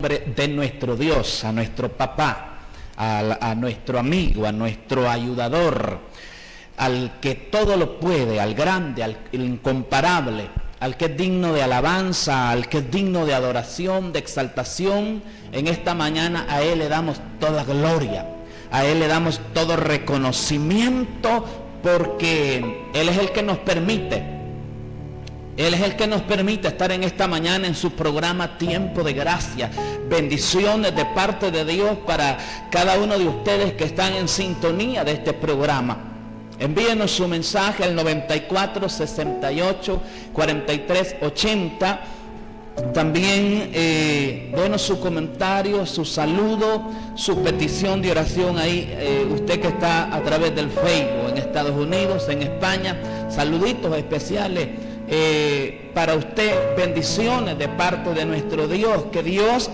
De nuestro Dios, a nuestro papá, a nuestro amigo, a nuestro ayudador, al que todo lo puede, al grande, al incomparable, al que es digno de alabanza, al que es digno de adoración, de exaltación. En esta mañana a Él le damos toda gloria, a Él le damos todo reconocimiento, porque Él es el que nos permite. Él es el que nos permite estar en esta mañana en su programa Tiempo de Gracia. Bendiciones de parte de Dios para cada uno de ustedes que están en sintonía de este programa. Envíenos su mensaje al 94 68 43 80. También denos su comentario, su saludo, su petición de oración ahí. Usted que está a través del Facebook en Estados Unidos, en España, saluditos especiales. Para usted, bendiciones de parte de nuestro Dios, que Dios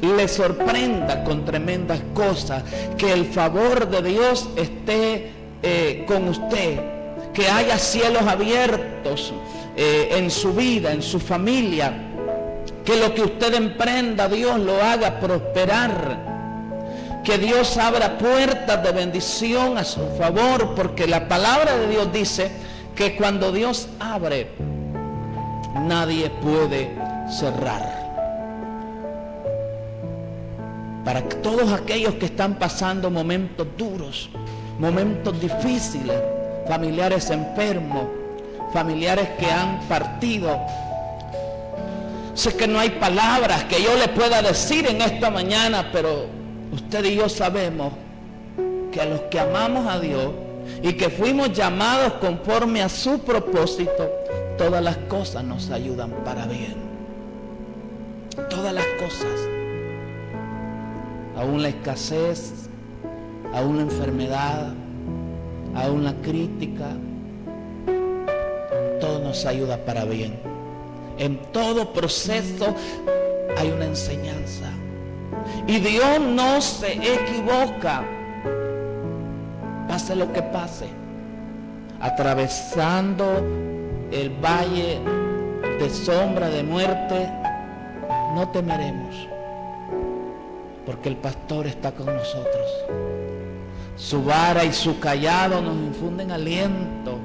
le sorprenda con tremendas cosas, que el favor de Dios esté con usted, que haya cielos abiertos en su vida, en su familia, que lo que usted emprenda Dios lo haga prosperar, que Dios abra puertas de bendición a su favor, porque la palabra de Dios dice que cuando Dios abre, nadie puede cerrar. Para todos aquellos que están pasando momentos duros, momentos difíciles, familiares enfermos, familiares que han partido, sé que no hay palabras que yo le pueda decir en esta mañana, pero usted y yo sabemos que a los que amamos a Dios y que fuimos llamados conforme a su propósito, todas las cosas nos ayudan para bien. Todas las cosas. Aún la escasez, aún la enfermedad, aún la crítica, todo nos ayuda para bien. En todo proceso hay una enseñanza. Y Dios no se equivoca. Pase lo que pase. Atravesando el valle de sombra de muerte, no temeremos, porque el pastor está con nosotros. Su vara y su cayado nos infunden aliento.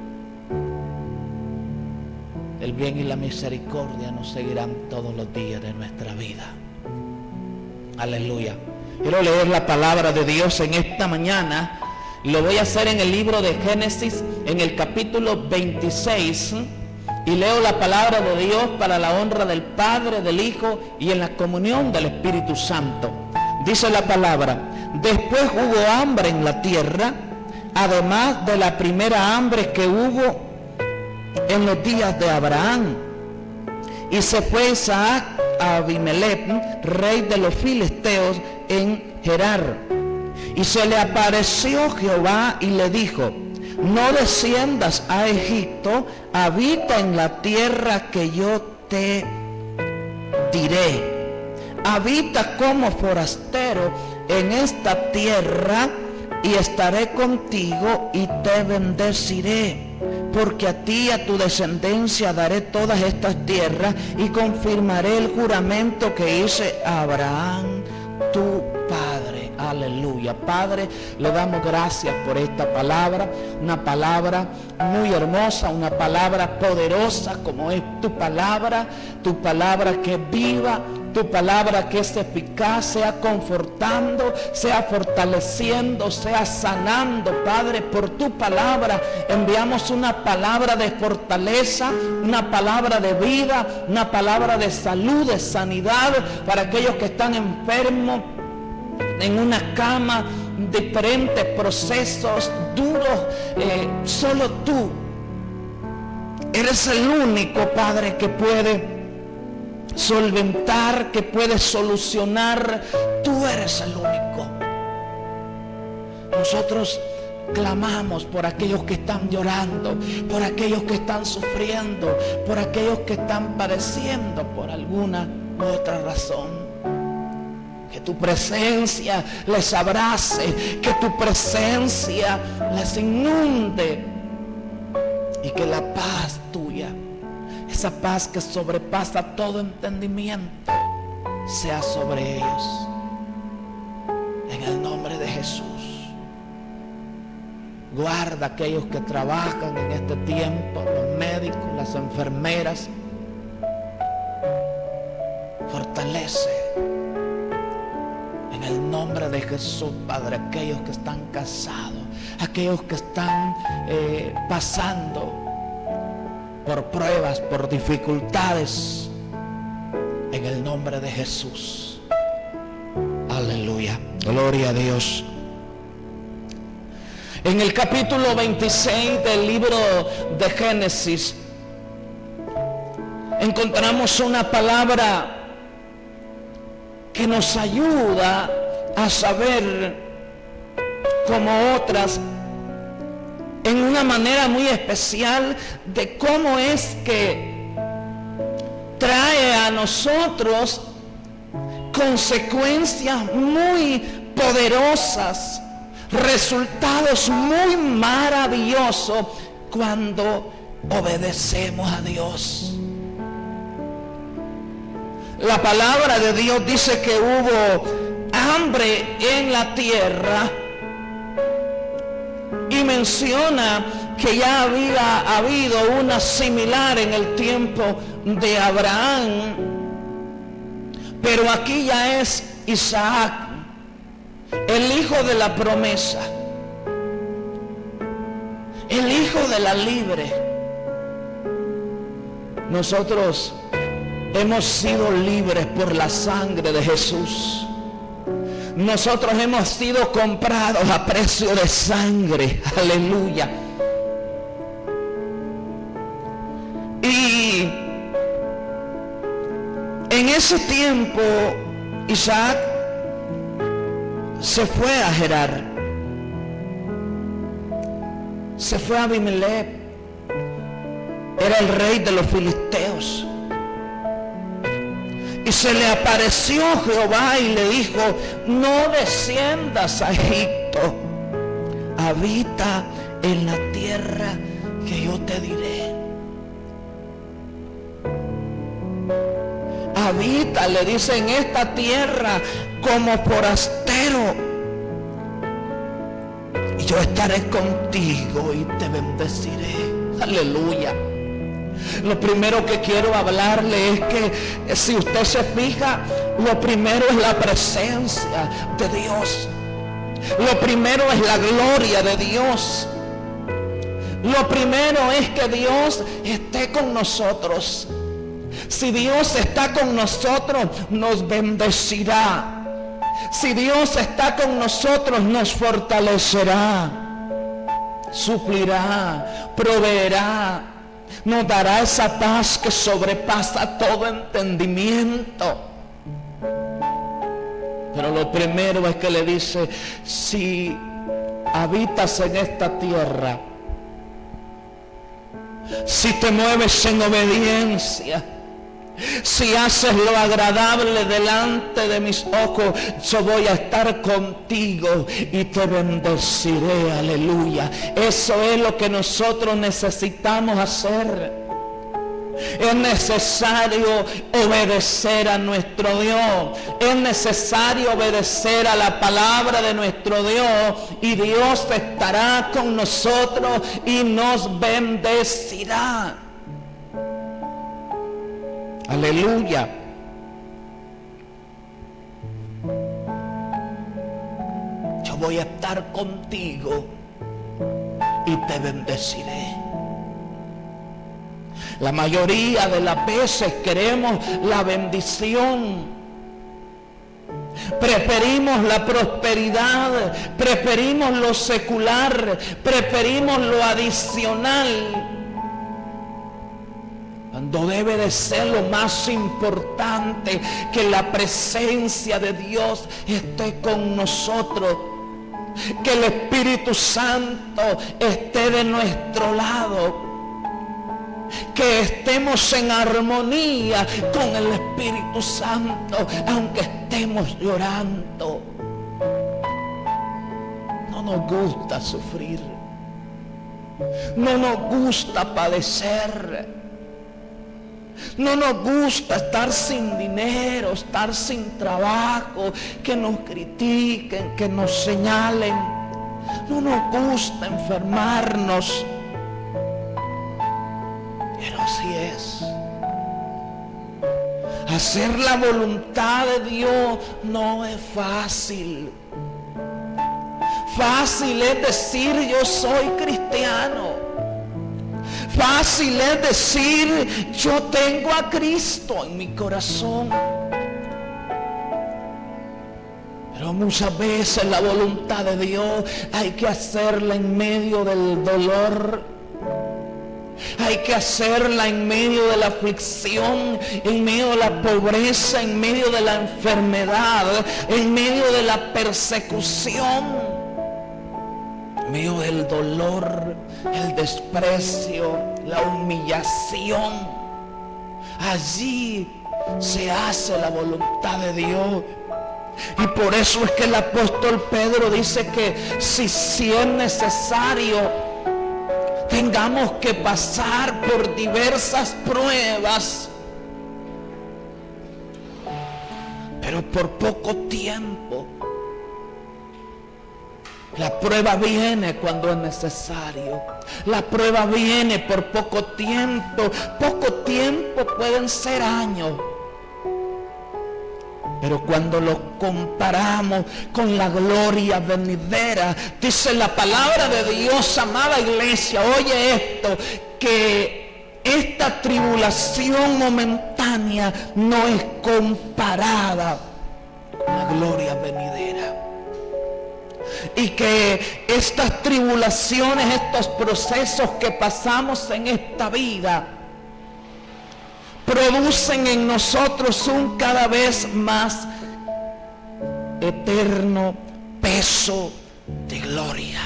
El bien y la misericordia nos seguirán todos los días de nuestra vida. Aleluya. Quiero leer la palabra de Dios en esta mañana. Lo voy a hacer en el libro de Génesis, en el capítulo 26, y leo la palabra de Dios para la honra del Padre, del Hijo y en la comunión del Espíritu Santo. Dice la palabra: después hubo hambre en la tierra, además de la primera hambre que hubo en los días de Abraham. Y se fue Isaac a Abimelech, rey de los filisteos, en Gerar. Y se le apareció Jehová y le dijo: no desciendas a Egipto, habita en la tierra que yo te diré. Habita como forastero en esta tierra, y estaré contigo y te bendeciré, porque a ti y a tu descendencia daré todas estas tierras, y confirmaré el juramento que hice a Abraham, tu padre. Aleluya. Padre, le damos gracias por esta palabra, una palabra muy hermosa, una palabra poderosa como es tu palabra que es viva, tu palabra que es eficaz, sea confortando, sea fortaleciendo, sea sanando. Padre, por tu palabra enviamos una palabra de fortaleza, una palabra de vida, una palabra de salud, de sanidad para aquellos que están enfermos en una cama, diferentes procesos duros. Solo tú eres el único, Padre, que puede solventar, que puede solucionar. Tú eres el único. Nosotros clamamos por aquellos que están llorando, por aquellos que están sufriendo, por aquellos que están padeciendo por alguna u otra razón. Que tu presencia les abrace, que tu presencia les inunde, y que la paz tuya, esa paz que sobrepasa todo entendimiento, sea sobre ellos. En el nombre de Jesús. Guarda a aquellos que trabajan en este tiempo, los médicos, las enfermeras. Fortalece en el nombre de Jesús, Padre, aquellos que están casados, aquellos que están pasando por pruebas, por dificultades, en el nombre de Jesús. Aleluya, gloria a Dios. En el capítulo 26 del libro de Génesis encontramos una palabra que nos ayuda a saber, como otras, en una manera muy especial, de cómo es que trae a nosotros consecuencias muy poderosas, resultados muy maravillosos cuando obedecemos a Dios. La palabra de Dios dice que hubo hambre en la tierra y menciona que ya había habido una similar en el tiempo de Abraham, pero aquí ya es Isaac, el hijo de la promesa, el hijo de la libre. Nosotros hemos sido libres por la sangre de Jesús. Nosotros hemos sido comprados a precio de sangre. Aleluya. Y en ese tiempo Isaac se fue a Gerar, se fue a Abimelech, era el rey de los filisteos, y se le apareció Jehová y le dijo: no desciendas a Egipto, habita en la tierra que yo te diré. Habita, le dice, en esta tierra como forastero, y yo estaré contigo y te bendeciré. Aleluya. Lo primero que quiero hablarle es que, si usted se fija, lo primero es la presencia de Dios. Lo primero es la gloria de Dios. Lo primero es que Dios esté con nosotros. Si Dios está con nosotros, nos bendecirá. Si Dios está con nosotros, nos fortalecerá, suplirá, proveerá, nos dará esa paz que sobrepasa todo entendimiento. Pero lo primero es que le dice: si habitas en esta tierra, si te mueves en obediencia, si haces lo agradable delante de mis ojos, yo voy a estar contigo y te bendeciré. Aleluya. Eso es lo que nosotros necesitamos hacer. Es necesario obedecer a nuestro Dios. Es necesario obedecer a la palabra de nuestro Dios, y Dios estará con nosotros y nos bendecirá. Aleluya. Yo voy a estar contigo y te bendeciré. La mayoría de las veces queremos la bendición, preferimos la prosperidad, preferimos lo secular, preferimos lo adicional, cuando debe de ser lo más importante que la presencia de Dios esté con nosotros, que el Espíritu Santo esté de nuestro lado, que estemos en armonía con el Espíritu Santo, aunque estemos llorando. No nos gusta sufrir, no nos gusta padecer, No nos gusta estar sin dinero, estar sin trabajo, que nos critiquen, que nos señalen. No nos gusta enfermarnos. Pero así es. Hacer la voluntad de Dios no es fácil. Fácil es decir yo soy cristiano. Fácil es decir yo tengo a Cristo en mi corazón. Pero muchas veces la voluntad de Dios hay que hacerla en medio del dolor. Hay que hacerla en medio de la aflicción, en medio de la pobreza, en medio de la enfermedad, en medio de la persecución, en medio del dolor, el desprecio, la humillación. Allí se hace la voluntad de Dios. Y por eso es que el apóstol Pedro dice que si es necesario, tengamos que pasar por diversas pruebas, pero por poco tiempo. La prueba viene cuando es necesario. La prueba viene por poco tiempo. Poco tiempo pueden ser años. Pero cuando lo comparamos con la gloria venidera, dice la palabra de Dios, amada iglesia, oye esto, que esta tribulación momentánea no es comparada con la gloria venidera. Y que estas tribulaciones, estos procesos que pasamos en esta vida, producen en nosotros un cada vez más eterno peso de gloria.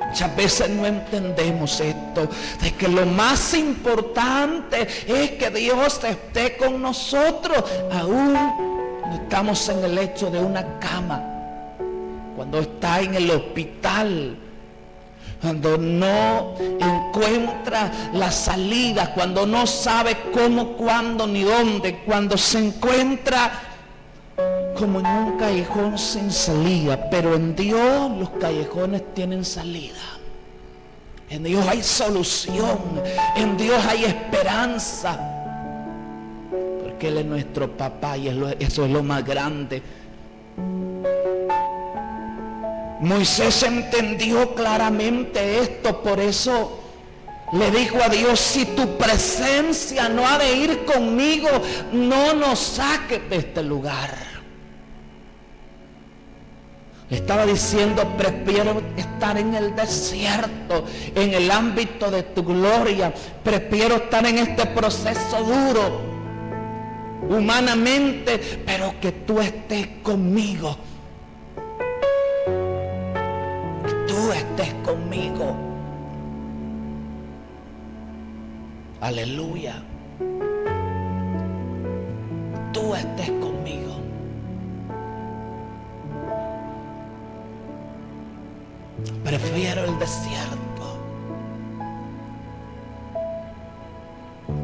Muchas veces no entendemos esto, de que lo más importante es que Dios esté con nosotros, aún cuando estamos en el lecho de una cama, cuando está en el hospital, cuando no encuentra la salida, cuando no sabe cómo, cuándo ni dónde, cuando se encuentra como en un callejón sin salida. Pero en Dios los callejones tienen salida. En Dios hay solución, en Dios hay esperanza, porque Él es nuestro papá y eso es lo más grande. Moisés entendió claramente esto, por eso le dijo a Dios: si tu presencia no ha de ir conmigo, no nos saques de este lugar. Le estaba diciendo: prefiero estar en el desierto, en el ámbito de tu gloria. Prefiero estar en este proceso duro, humanamente, pero que tú estés conmigo. Tú estés conmigo. Aleluya. Tú estés conmigo. Prefiero el desierto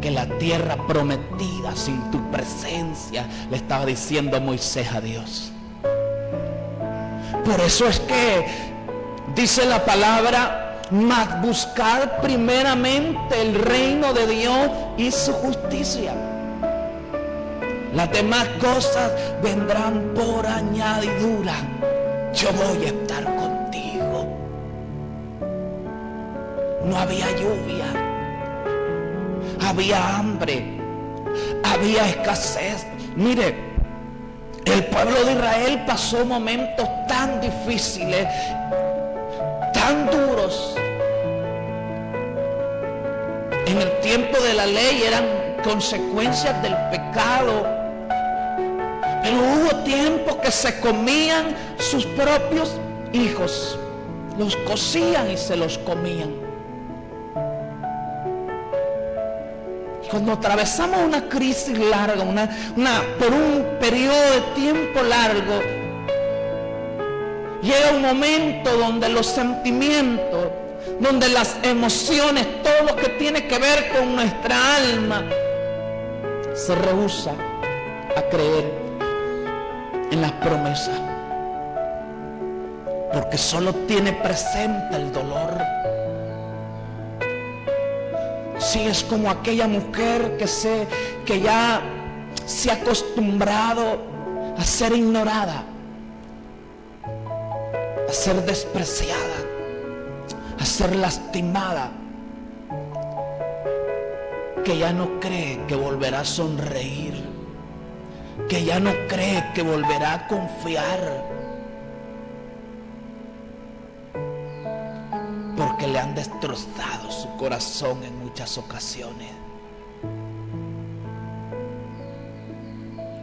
que la tierra prometida sin tu presencia, le estaba diciendo Moisés a Dios. Por eso es que dice la palabra: mas buscar primeramente el reino de Dios y su justicia. Las demás cosas vendrán por añadidura. Yo voy a estar contigo. No había lluvia, había hambre, había escasez. Mire, el pueblo de Israel pasó momentos tan difíciles, tan duros. En el tiempo de la ley eran consecuencias del pecado, pero hubo tiempo que se comían sus propios hijos, los cocían y se los comían. Y cuando atravesamos una crisis larga, por un periodo de tiempo largo, llega un momento donde los sentimientos, donde las emociones, todo lo que tiene que ver con nuestra alma, se rehúsa a creer en las promesas, porque solo tiene presente el dolor. Sí, es como aquella mujer que ya se ha acostumbrado a ser ignorada, a ser despreciada, a ser lastimada, que ya no cree que volverá a sonreír, que ya no cree que volverá a confiar, porque le han destrozado su corazón en muchas ocasiones.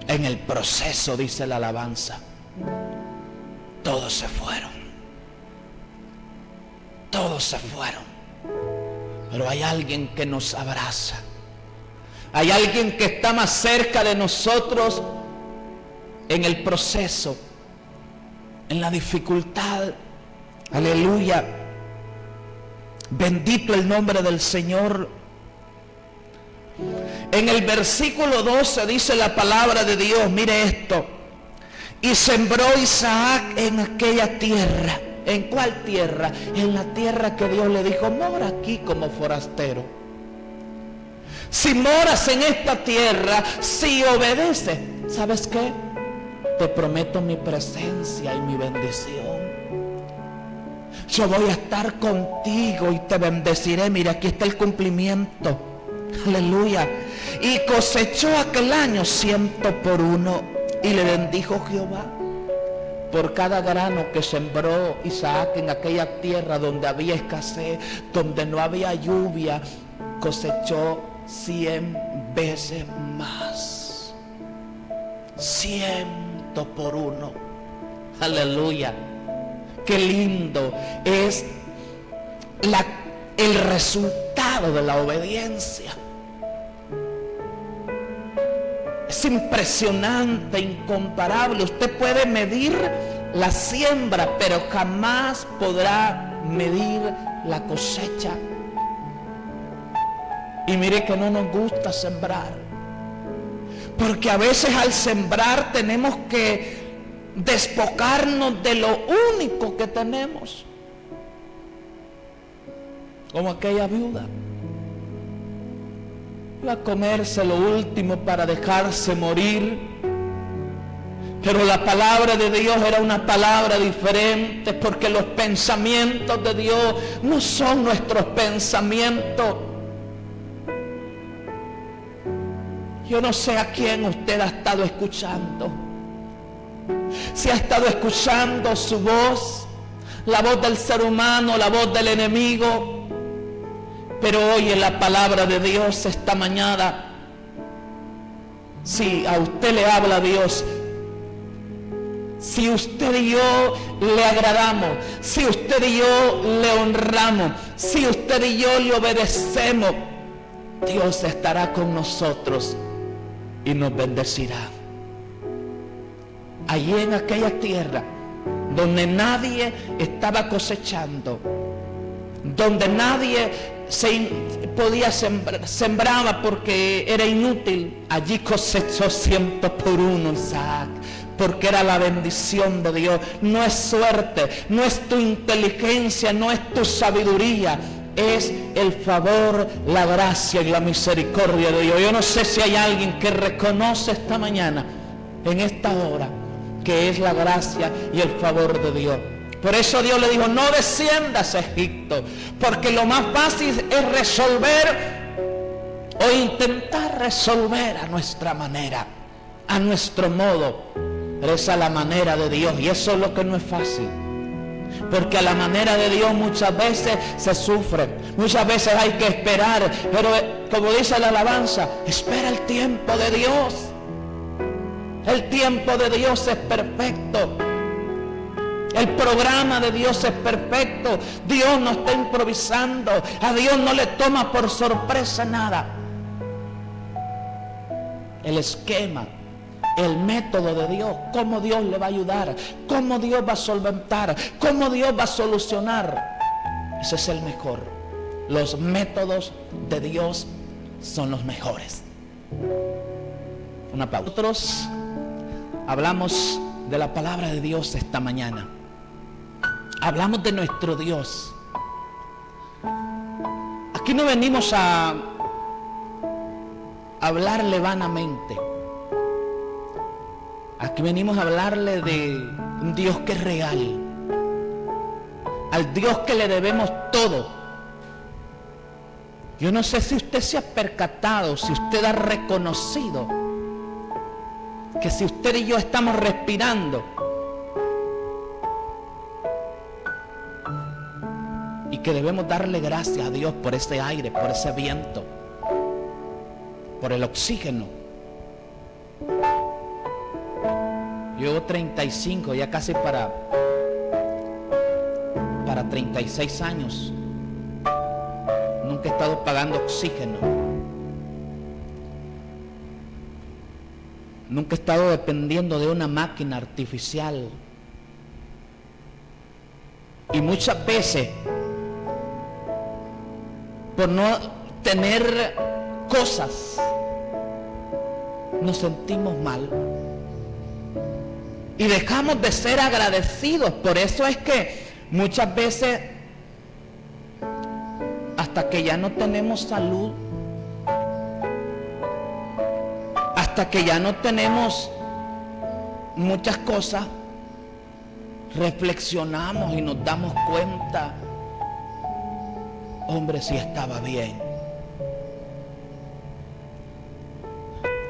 En el proceso, dice la alabanza, todos se fueron. Todos se fueron. Pero hay alguien que nos abraza. Hay alguien que está más cerca de nosotros en el proceso, en la dificultad. Aleluya. Bendito el nombre del Señor. En el versículo 12 dice la palabra de Dios, mire esto: y sembró Isaac en aquella tierra. ¿En cuál tierra? En la tierra que Dios le dijo, mora aquí como forastero. Si moras en esta tierra, si obedeces, ¿sabes qué? Te prometo mi presencia y mi bendición. Yo voy a estar contigo y te bendeciré. Mira, aquí está el cumplimiento. Aleluya. Y cosechó aquel año 100 por 1. Y le bendijo Jehová por cada grano que sembró Isaac en aquella tierra donde había escasez, donde no había lluvia. Cosechó 100 veces más. 100 por 1. Aleluya. Qué lindo es el resultado de la obediencia. Es impresionante, incomparable. Usted puede medir la siembra, pero jamás podrá medir la cosecha. Y mire que no nos gusta sembrar, porque a veces al sembrar tenemos que despojarnos de lo único que tenemos, como aquella viuda. Iba a comerse lo último para dejarse morir, pero la palabra de Dios era una palabra diferente, porque los pensamientos de Dios no son nuestros pensamientos. Yo no sé a quién usted ha estado escuchando. Si ha estado escuchando su voz, la voz del ser humano, la voz del enemigo. Pero hoy en la palabra de Dios esta mañana, si a usted le habla Dios, si usted y yo le agradamos, si usted y yo le honramos, si usted y yo le obedecemos, Dios estará con nosotros y nos bendecirá. Allí en aquella tierra donde nadie estaba cosechando, donde nadie podía sembraba porque era inútil, allí cosechó 100 por 1 Isaac, porque era la bendición de Dios. No es suerte, no es tu inteligencia, no es tu sabiduría, es el favor, la gracia y la misericordia de Dios. Yo no sé si hay alguien que reconoce esta mañana, en esta hora, que es la gracia y el favor de Dios. Por eso Dios le dijo, no desciendas a Egipto, porque lo más fácil es resolver o intentar resolver a nuestra manera, a nuestro modo. Pero esa es la manera de Dios, y eso es lo que no es fácil. Porque a la manera de Dios muchas veces se sufre, muchas veces hay que esperar, pero como dice la alabanza, espera el tiempo de Dios. El tiempo de Dios es perfecto. El programa de Dios es perfecto. Dios no está improvisando. A Dios no le toma por sorpresa nada. El esquema, el método de Dios, cómo Dios le va a ayudar, cómo Dios va a solventar, cómo Dios va a solucionar. Ese es el mejor. Los métodos de Dios son los mejores. Una pausa. Nosotros hablamos de la palabra de Dios esta mañana. Hablamos de nuestro Dios. Aquí no venimos a hablarle vanamente. Aquí venimos a hablarle de un Dios que es real. Al Dios que le debemos todo. Yo no sé si usted se ha percatado, si usted ha reconocido que si usted y yo estamos respirando y que debemos darle gracias a Dios por ese aire, por ese viento, por el oxígeno. Yo llevo 35, ya casi para 36 años. Nunca he estado pagando oxígeno. Nunca he estado dependiendo de una máquina artificial. Y muchas veces, por no tener cosas, nos sentimos mal. Y dejamos de ser agradecidos. Por eso es que muchas veces, hasta que ya no tenemos salud, hasta que ya no tenemos muchas cosas, reflexionamos y nos damos cuenta, hombre, sí estaba bien.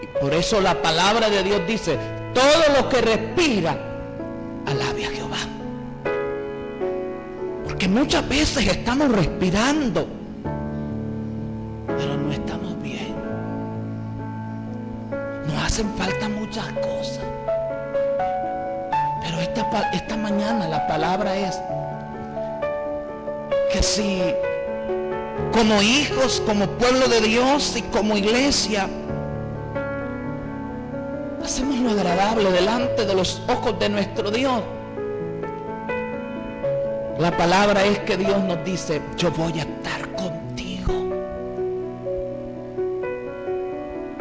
Y por eso la palabra de Dios dice, todo lo que respira, alabe a Jehová. Porque muchas veces estamos respirando, pero no estamos bien. Nos hacen falta muchas cosas. Pero esta mañana la palabra es que si como hijos, como pueblo de Dios y como iglesia hacemos lo agradable delante de los ojos de nuestro Dios, la palabra es que Dios nos dice, yo voy a estar contigo.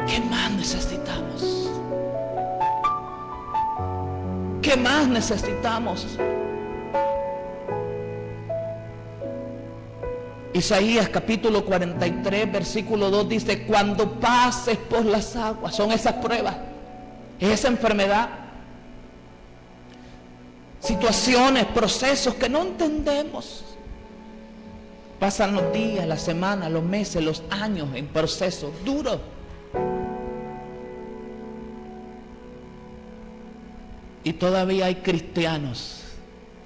¿Qué más necesitamos? ¿Qué más necesitamos? Isaías capítulo 43 versículo 2 dice, cuando pases por las aguas, son esas pruebas, es esa enfermedad, situaciones, procesos que no entendemos. Pasan los días, las semanas, los meses, los años en procesos duros. Y todavía hay cristianos,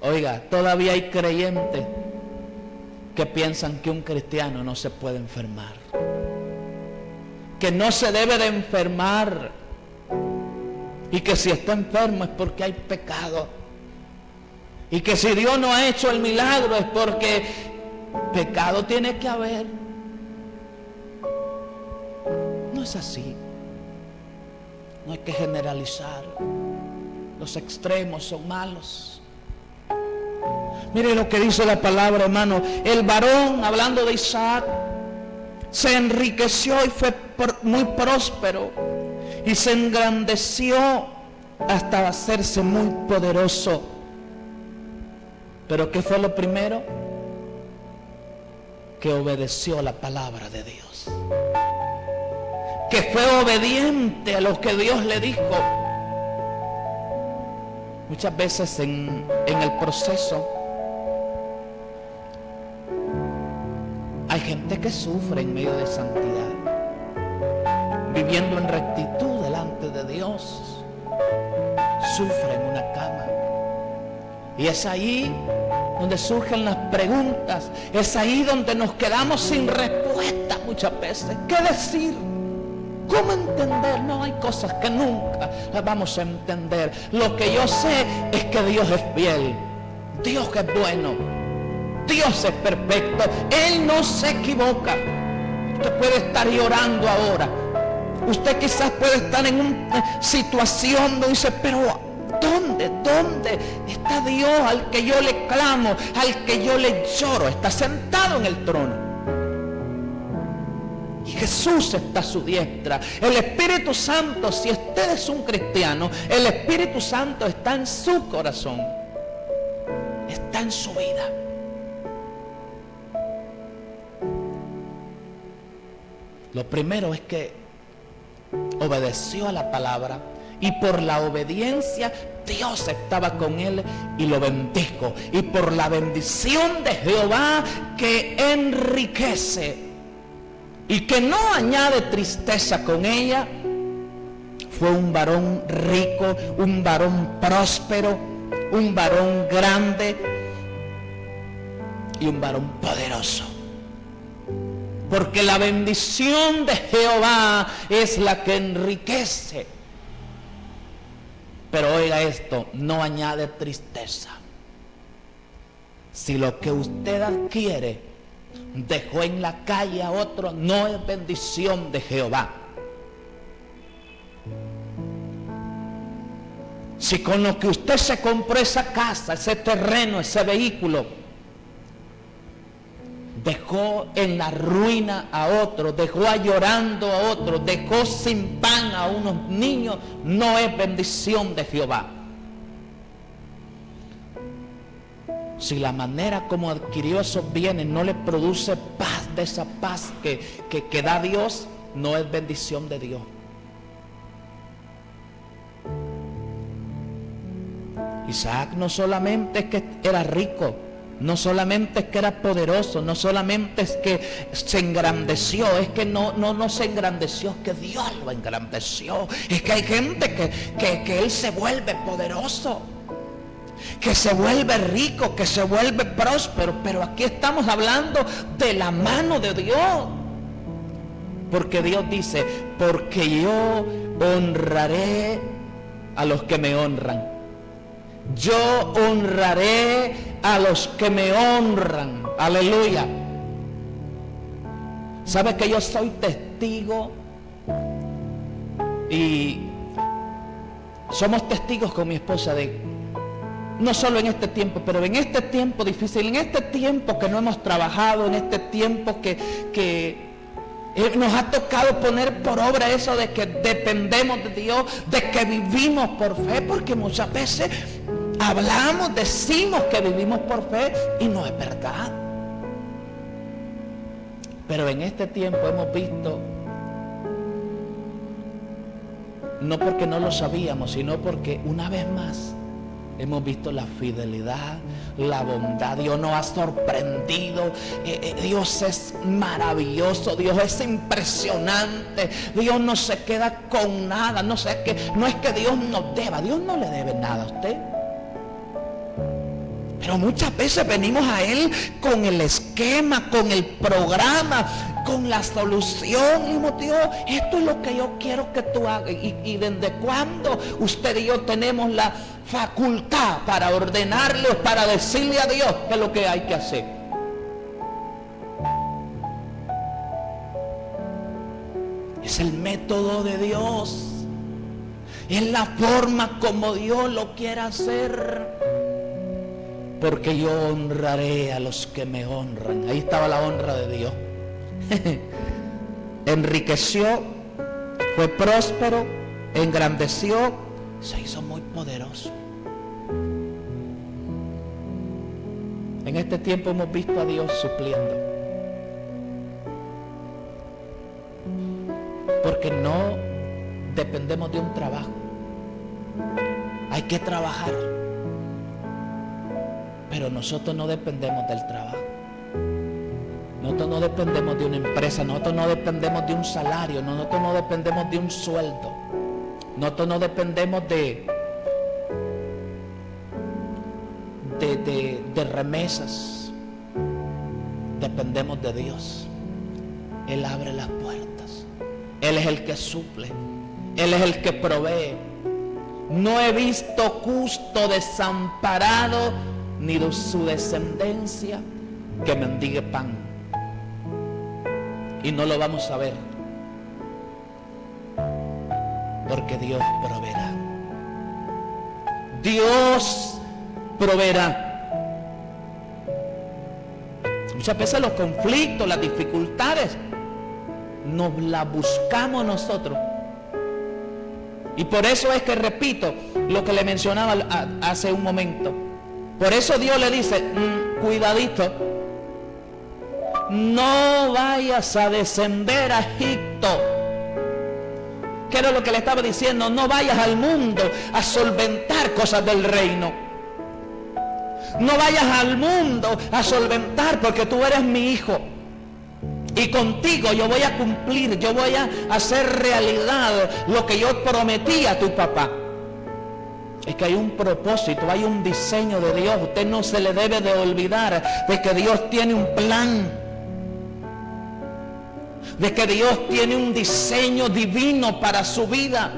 oiga, todavía hay creyentes que piensan que un cristiano no se puede enfermar, que no se debe de enfermar, y que si está enfermo es porque hay pecado, y que si Dios no ha hecho el milagro es porque pecado tiene que haber. No es así. No hay que generalizar. Los extremos son malos. Mire lo que dice la palabra, hermano. El varón, hablando de Isaac, se enriqueció y fue muy próspero, y se engrandeció hasta hacerse muy poderoso. Pero ¿qué fue lo primero? Que obedeció la palabra de Dios, que fue obediente a lo que Dios le dijo. Muchas veces en el proceso hay gente que sufre en medio de santidad, viviendo en rectitud delante de Dios, sufre en una cama. Y es ahí donde surgen las preguntas, es ahí donde nos quedamos sin respuesta muchas veces. ¿Qué decir? ¿Cómo entender? No, hay cosas que nunca las vamos a entender. Lo que yo sé es que Dios es fiel, Dios es bueno, Dios es perfecto, Él no se equivoca. Usted puede estar llorando ahora, usted quizás puede estar en una situación donde dice, pero ¿Dónde está Dios al que yo le clamo, al que yo le lloro? Está sentado en el trono. Y Jesús está a su diestra. El Espíritu Santo, si usted es un cristiano, el Espíritu Santo está en su corazón. Está en su vida. Lo primero es que obedeció a la palabra, y por la obediencia Dios estaba con él y lo bendijo. Y por la bendición de Jehová que enriquece y que no añade tristeza con ella, fue un varón rico, un varón próspero, un varón grande y un varón poderoso. Porque la bendición de Jehová es la que enriquece. Pero oiga esto, no añade tristeza. Si lo que usted adquiere dejó en la calle a otro, no es bendición de Jehová. Si con lo que usted se compró esa casa, ese terreno, ese vehículo, dejó en la ruina a otro, dejó llorando a otro, dejó sin pan a unos niños, no es bendición de Jehová. Si la manera como adquirió esos bienes no le produce paz, de esa paz que da Dios, no es bendición de Dios. Isaac no solamente es que era rico, no solamente es que era poderoso, no solamente es que se engrandeció, es que no se engrandeció, es que Dios lo engrandeció. Es que hay gente que él se vuelve poderoso, que se vuelve rico, que se vuelve próspero, pero aquí estamos hablando de la mano de Dios. Porque Dios dice, porque yo honraré a los que me honran. Yo honraré a los que me honran. Aleluya. ¿Sabe que yo soy testigo? Y somos testigos con mi esposa de, no solo en este tiempo, pero en este tiempo difícil, en este tiempo que no hemos trabajado, en este tiempo que nos ha tocado poner por obra eso de que dependemos de Dios, de que vivimos por fe, porque muchas veces hablamos, decimos que vivimos por fe y no es verdad. Pero en este tiempo hemos visto, no porque no lo sabíamos, sino porque una vez más hemos visto la fidelidad, la bondad. Dios nos ha sorprendido. Dios es maravilloso. Dios es impresionante. Dios no se queda con nada. No es que Dios nos deba. Dios no le debe nada a usted. Pero muchas veces venimos a Él con el esquema, con el programa, con la solución. Y dijimos, Dios, esto es lo que yo quiero que tú hagas. Y desde cuándo usted y yo tenemos la facultad para ordenarle o para decirle a Dios qué es lo que hay que hacer. Es el método de Dios. Es la forma como Dios lo quiere hacer. Porque yo honraré a los que me honran. Ahí estaba la honra de Dios. Enriqueció, fue próspero, engrandeció, se hizo muy poderoso. En este tiempo hemos visto a Dios supliendo. Porque no dependemos de un trabajo. Hay que trabajar. Pero nosotros no dependemos del trabajo. Nosotros no dependemos de una empresa. Nosotros no dependemos de un salario. Nosotros no dependemos de un sueldo. Nosotros no dependemos de remesas. Dependemos de Dios. Él abre las puertas. Él es el que suple. Él es el que provee. No he visto justo desamparado, ni de su descendencia que mendigue pan. Y no lo vamos a ver, porque Dios proveerá. Dios proveerá. Muchas veces los conflictos, las dificultades, nos las buscamos nosotros. Y por eso es que repito lo que le mencionaba hace un momento. Por eso Dios le dice, cuidadito, no vayas a descender a Egipto. ¿Qué era lo que le estaba diciendo? No vayas al mundo a solventar cosas del reino. No vayas al mundo a solventar, porque tú eres mi hijo. Y contigo yo voy a cumplir, yo voy a hacer realidad lo que yo prometí a tu papá. Es que hay un propósito, hay un diseño de Dios. Usted no se le debe de olvidar de que Dios tiene un plan. De que Dios tiene un diseño divino para su vida.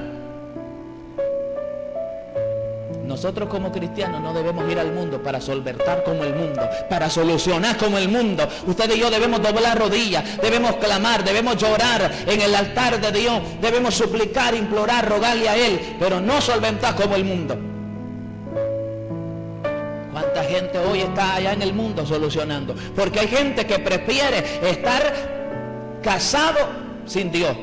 Nosotros como cristianos no debemos ir al mundo para solventar como el mundo, para solucionar como el mundo. Usted y yo debemos doblar rodillas, debemos clamar, debemos llorar en el altar de Dios, debemos suplicar, implorar, rogarle a Él, pero no solventar como el mundo. ¿Cuánta gente hoy está allá en el mundo solucionando? Porque hay gente que prefiere estar casado sin Dios.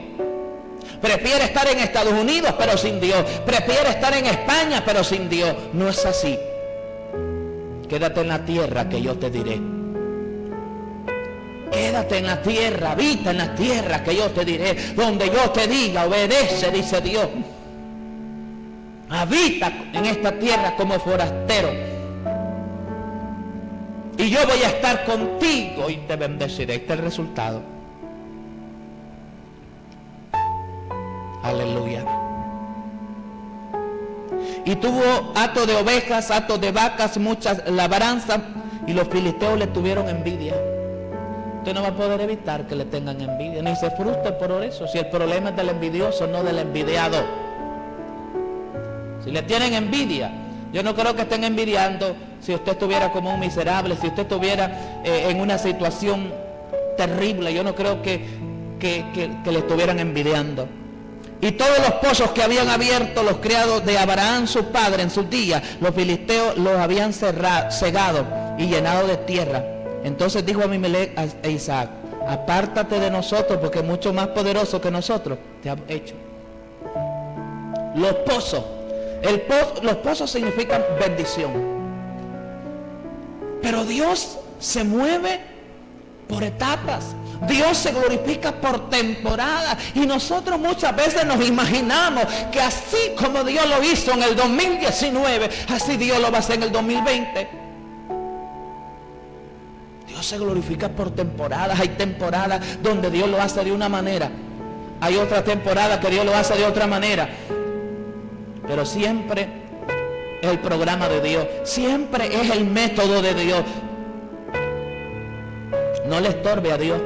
Prefiere estar en Estados Unidos pero sin Dios. Prefiere estar en España pero sin Dios. No es así. Quédate en la tierra que yo te diré. Quédate en la tierra, habita en la tierra que yo te diré. Donde yo te diga, obedece, dice Dios. Habita en esta tierra como forastero. Y yo voy a estar contigo y te bendeciré. Este es el resultado. Aleluya. Y tuvo hato de ovejas, hato de vacas, muchas labranzas, y los filisteos le tuvieron envidia. Usted no va a poder evitar que le tengan envidia, ni se frustre por eso, si el problema es del envidioso, no del envidiado. Si le tienen envidia, yo no creo que estén envidiando si usted estuviera como un miserable, si usted estuviera en una situación terrible. Yo no creo que le estuvieran envidiando. Y todos los pozos que habían abierto los criados de Abraham su padre en sus días, los filisteos los habían cegado y llenado de tierra. Entonces dijo Abimelech a Isaac, apártate de nosotros, porque mucho más poderoso que nosotros te ha hecho. Los pozos. Los pozos significan bendición. Pero Dios se mueve por etapas. Dios se glorifica por temporada. Y nosotros muchas veces nos imaginamos que así como Dios lo hizo en el 2019, así Dios lo va a hacer en el 2020. Dios se glorifica por temporadas. Hay temporadas donde Dios lo hace de una manera. Hay otra temporada que Dios lo hace de otra manera. Pero siempre es el programa de Dios. Siempre es el método de Dios. No le estorbe a Dios.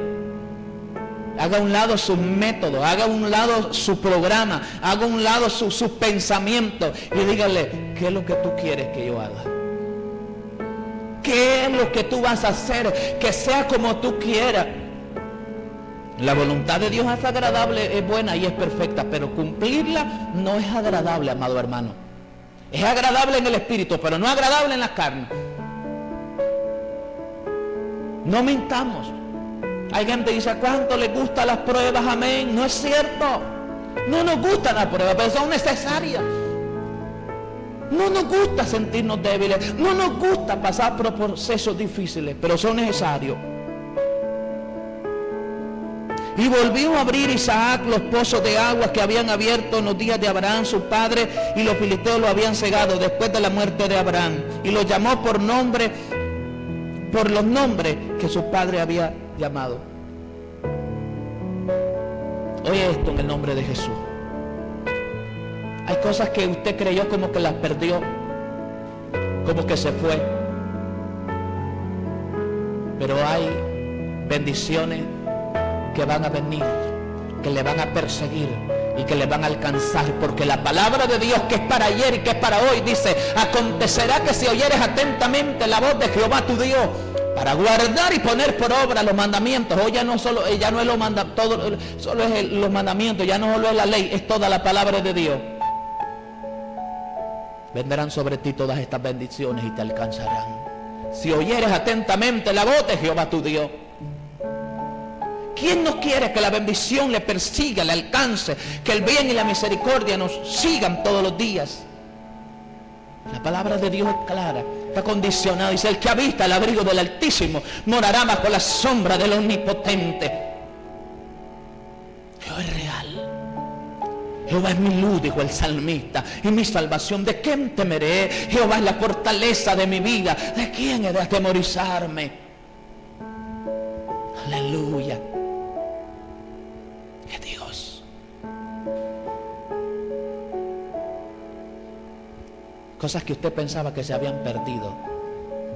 Haga a un lado sus métodos, haga a un lado su programa, haga a un lado sus pensamientos y dígale, ¿qué es lo que tú quieres que yo haga? ¿Qué es lo que tú vas a hacer? Que sea como tú quieras. La voluntad de Dios es agradable, es buena y es perfecta, pero cumplirla no es agradable, amado hermano. Es agradable en el espíritu, pero no agradable en la carne. No mintamos. Hay gente que dice, ¿cuánto les gustan las pruebas? Amén. No es cierto. No nos gustan las pruebas, pero son necesarias. No nos gusta sentirnos débiles. No nos gusta pasar por procesos difíciles, pero son necesarios. Y volvió a abrir Isaac los pozos de agua que habían abierto en los días de Abraham su padre, y los filisteos lo habían cegado después de la muerte de Abraham. Y lo llamó por nombre, por los nombres que su padre había llamado. Oye esto en el nombre de Jesús. Hay cosas que usted creyó como que las perdió, como que se fue, pero hay bendiciones que van a venir, que le van a perseguir y que le van a alcanzar, porque la palabra de Dios, que es para ayer y que es para hoy, dice, acontecerá que si oyeres atentamente la voz de Jehová tu Dios, para guardar y poner por obra los mandamientos. Hoy ya no solo, ya no es solo es los mandamientos, ya no solo es la ley, es toda la palabra de Dios. vendrán sobre ti todas estas bendiciones y te alcanzarán. Si oyeres atentamente la voz de Jehová tu Dios. ¿Quién no quiere que la bendición le persiga, le alcance, que el bien y la misericordia nos sigan todos los días? La palabra de Dios es clara, está condicionada. Dice: el que habita el abrigo del Altísimo morará bajo la sombra del Omnipotente. Jehová es real. Jehová es mi luz, dijo el salmista, y mi salvación. ¿De quién temeré? Jehová es la fortaleza de mi vida. ¿De quién he de atemorizarme? Aleluya. Es Dios. Cosas que usted pensaba que se habían perdido,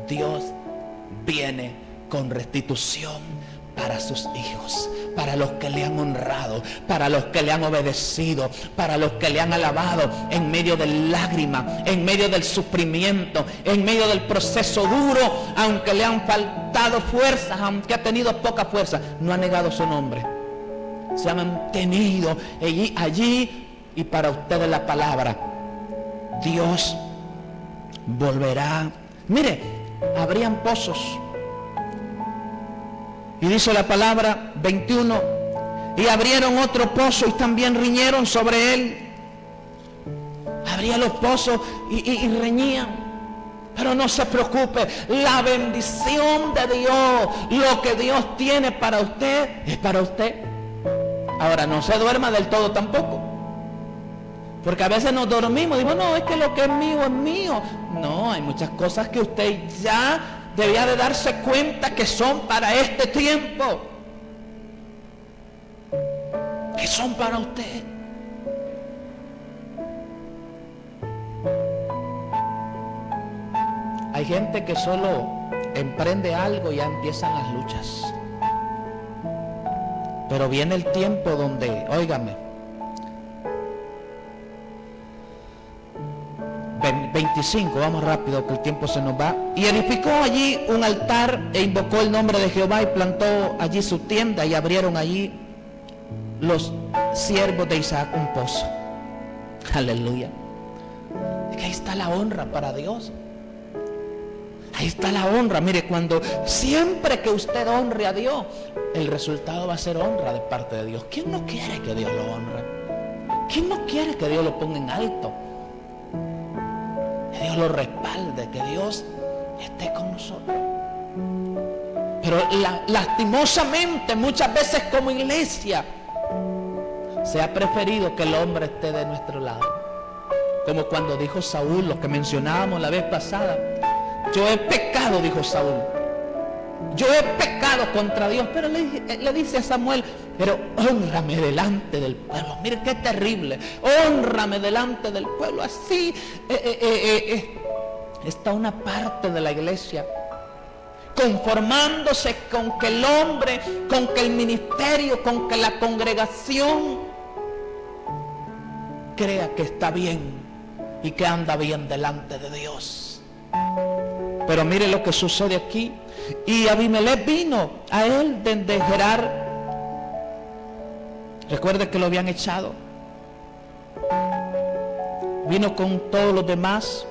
Dios viene con restitución para sus hijos, para los que le han honrado, para los que le han obedecido, para los que le han alabado en medio de lágrimas, en medio del sufrimiento, en medio del proceso duro, aunque le han faltado fuerzas, aunque ha tenido poca fuerza, no ha negado su nombre. Se ha mantenido allí, y para ustedes la palabra: Dios volverá. Mire, habrían pozos. Y dice la palabra 21: y abrieron otro pozo y también riñeron sobre él. Abrían los pozos y reñían. Pero no se preocupe, la bendición de Dios, lo que Dios tiene para usted, es para usted. Ahora, no se duerma del todo tampoco, porque a veces nos dormimos y decimos: no, es que lo que es mío es mío. No, hay muchas cosas que usted ya debía de darse cuenta que son para este tiempo, que son para usted. Hay gente que solo emprende algo y ya empiezan las luchas. Pero viene el tiempo donde, óigame, 25, vamos rápido que el tiempo se nos va. Y edificó allí un altar e invocó el nombre de Jehová y plantó allí su tienda, y abrieron allí los siervos de Isaac un pozo. Aleluya. Es que ahí está la honra para Dios. Ahí está la honra. Mire, cuando siempre que usted honre a Dios, el resultado va a ser honra de parte de Dios. ¿Quién no quiere que Dios lo honre? ¿Quién no quiere que Dios lo ponga en alto? Que Dios lo respalde, que Dios esté con nosotros. Pero lastimosamente muchas veces como iglesia se ha preferido que el hombre esté de nuestro lado. Como cuando dijo Saúl, lo que mencionábamos la vez pasada: yo he pecado, dijo Saúl, yo he pecado contra Dios. Pero le dice a Samuel: pero hónrame delante del pueblo. Mire qué terrible. Hónrame delante del pueblo. Así está una parte de la iglesia conformándose con que el hombre, con que el ministerio, con que la congregación crea que está bien y que anda bien delante de Dios. Pero mire lo que sucede aquí. Y Abimelech vino a él desde Gerar. Recuerde que lo habían echado. Vino con todos los demás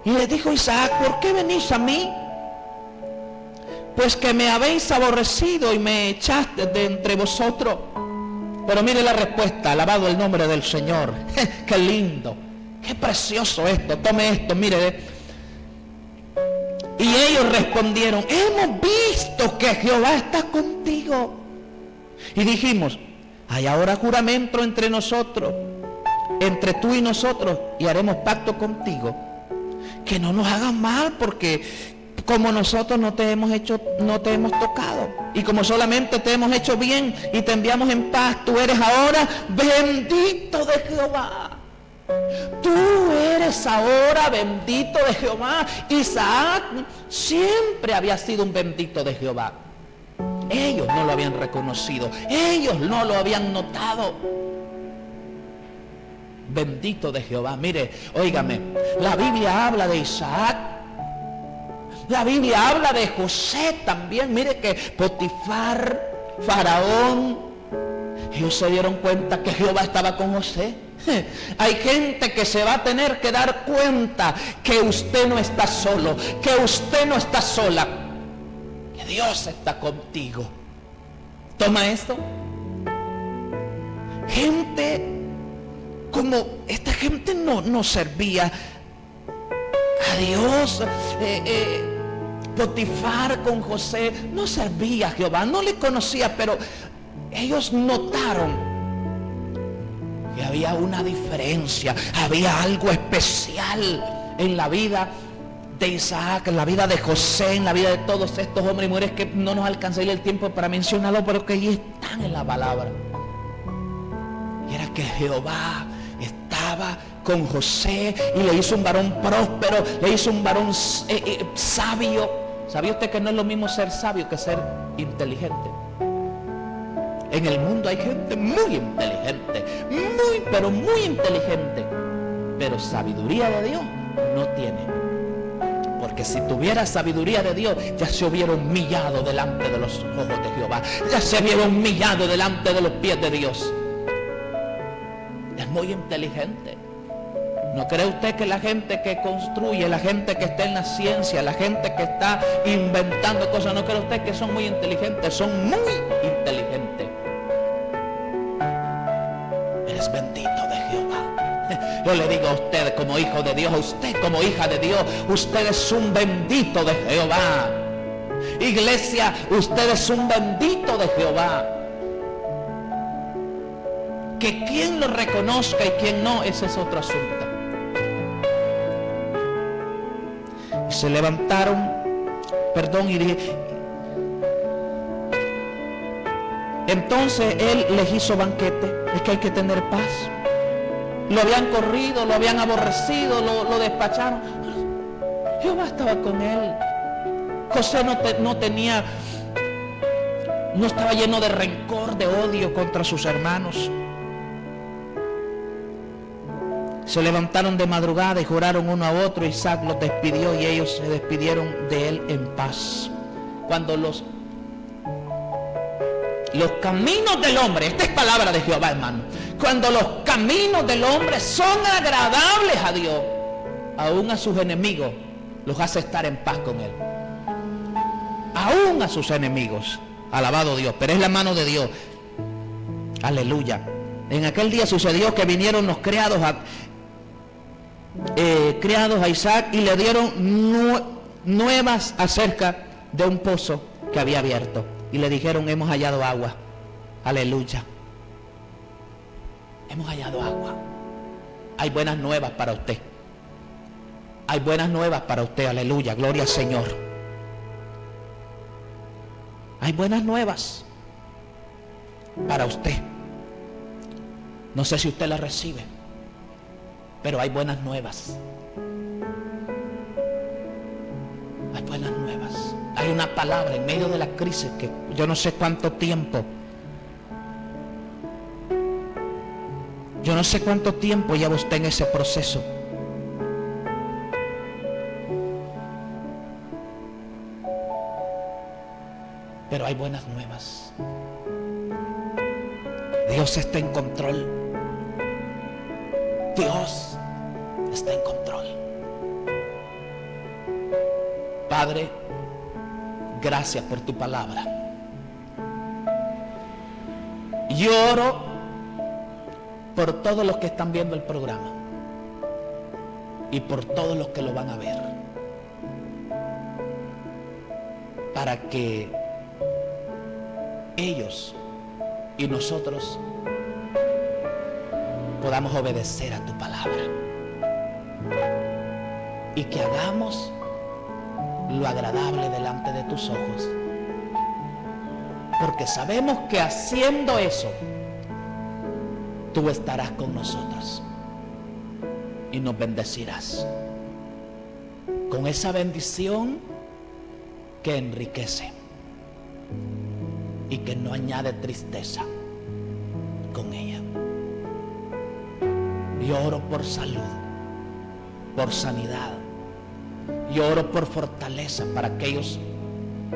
y le dijo: Isaac, ¿por qué venís a mí? Pues que me habéis aborrecido y me echaste de entre vosotros. Pero mire la respuesta: alabado el nombre del Señor. Qué lindo, qué precioso esto. Tome esto, mire. Y ellos respondieron: hemos visto que Jehová está contigo. Y dijimos: hay ahora juramento entre nosotros, entre tú y nosotros, y haremos pacto contigo, que no nos hagas mal, porque como nosotros no te hemos tocado, y como solamente te hemos hecho bien y te enviamos en paz, tú eres ahora bendito de Jehová. Tú eres ahora bendito de Jehová. Isaac siempre había sido un bendito de Jehová. Ellos no lo habían reconocido, ellos no lo habían notado. Bendito de Jehová. Mire, óigame, la Biblia habla de Isaac, la Biblia habla de José también. Mire que Potifar, Faraón, ellos se dieron cuenta que Jehová estaba con José. Hay gente que se va a tener que dar cuenta que usted no está solo, que usted no está sola, que Dios está contigo. Toma esto. Gente como esta gente no servía a Dios. Potifar con José no servía a Jehová, no le conocía, pero ellos notaron que había una diferencia, había algo especial en la vida de Isaac, en la vida de José, en la vida de todos estos hombres y mujeres que no nos alcanzaría el tiempo para mencionarlo, pero que allí están en la palabra. Y era que Jehová estaba con José y le hizo un varón próspero, le hizo un varón sabio. ¿Sabía usted que no es lo mismo ser sabio que ser inteligente? En el mundo hay gente muy inteligente, pero muy inteligente, pero sabiduría de Dios no tiene. Porque si tuviera sabiduría de Dios, ya se hubiera humillado delante de los ojos de Jehová, ya se hubiera humillado delante de los pies de Dios. Es muy inteligente. ¿No cree usted que la gente que construye, la gente que está en la ciencia, la gente que está inventando cosas, no cree usted que son muy inteligentes? Son muy inteligentes. Eres bendito de Jehová. Yo le digo a usted como hijo de Dios, a usted como hija de Dios, usted es un bendito de Jehová. Iglesia, usted es un bendito de Jehová. Que quien lo reconozca y quien no, ese es otro asunto. Y se levantaron, y dije, entonces él les hizo banquete. Es que hay que tener paz. Lo habían corrido, lo habían aborrecido, lo despacharon. Jehová estaba con él. José no estaba lleno de rencor, de odio contra sus hermanos. Se levantaron de madrugada y juraron uno a otro. Isaac los despidió y ellos se despidieron de él en paz. Cuando los caminos del hombre, esta es palabra de Jehová, hermano, cuando los caminos del hombre son agradables a Dios, aún a sus enemigos los hace estar en paz con él. Aún a sus enemigos, alabado Dios, pero es la mano de Dios. Aleluya. En aquel día sucedió que vinieron los criados a Isaac y le dieron nuevas acerca de un pozo que había abierto y le dijeron: hemos hallado agua. Aleluya. Hemos hallado agua. Hay buenas nuevas para usted. Hay buenas nuevas para usted. Aleluya. Gloria al Señor. Hay buenas nuevas para usted. No sé si usted las recibe, pero hay buenas nuevas. Hay buenas nuevas. Hay una palabra en medio de la crisis que yo no sé cuánto tiempo. Yo no sé cuánto tiempo lleva usted en ese proceso. Pero hay buenas nuevas. Dios está en control. Dios está en control. Padre, gracias por tu palabra. Yo oro por todos los que están viendo el programa y por todos los que lo van a ver, para que ellos y nosotros podamos obedecer a tu palabra y que hagamos lo agradable delante de tus ojos, porque sabemos que haciendo eso tú estarás con nosotros y nos bendecirás con esa bendición que enriquece y que no añade tristeza con ella. Yo oro por salud, por sanidad. Yo oro por fortaleza para aquellos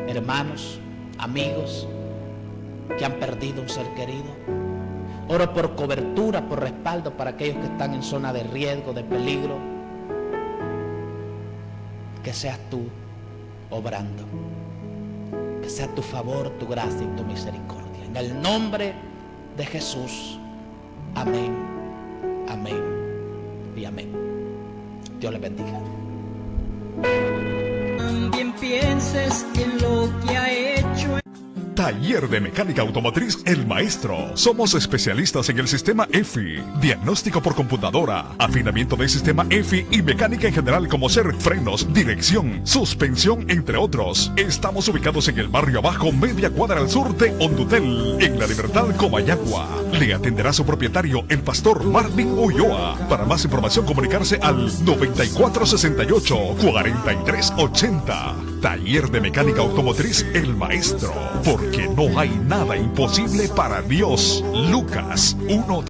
hermanos, amigos que han perdido un ser querido. Oro por cobertura, por respaldo para aquellos que están en zona de riesgo, de peligro. Que seas tú obrando. Que sea tu favor, tu gracia y tu misericordia. En el nombre de Jesús. Amén. Amén. Y amén. Dios les bendiga. También pienses en lo que ha hecho. Taller de Mecánica Automotriz El Maestro. Somos especialistas en el sistema EFI, diagnóstico por computadora, afinamiento del sistema EFI y mecánica en general como ser frenos, dirección, suspensión, entre otros. Estamos ubicados en el barrio Abajo, media cuadra al sur de Hondutel, en La Libertad, Comayagua. Le atenderá su propietario, el pastor Marvin Ulloa. Para más información, comunicarse al 9468-4380. Taller de Mecánica Automotriz El Maestro. Porque no hay nada imposible para Dios. Lucas 1.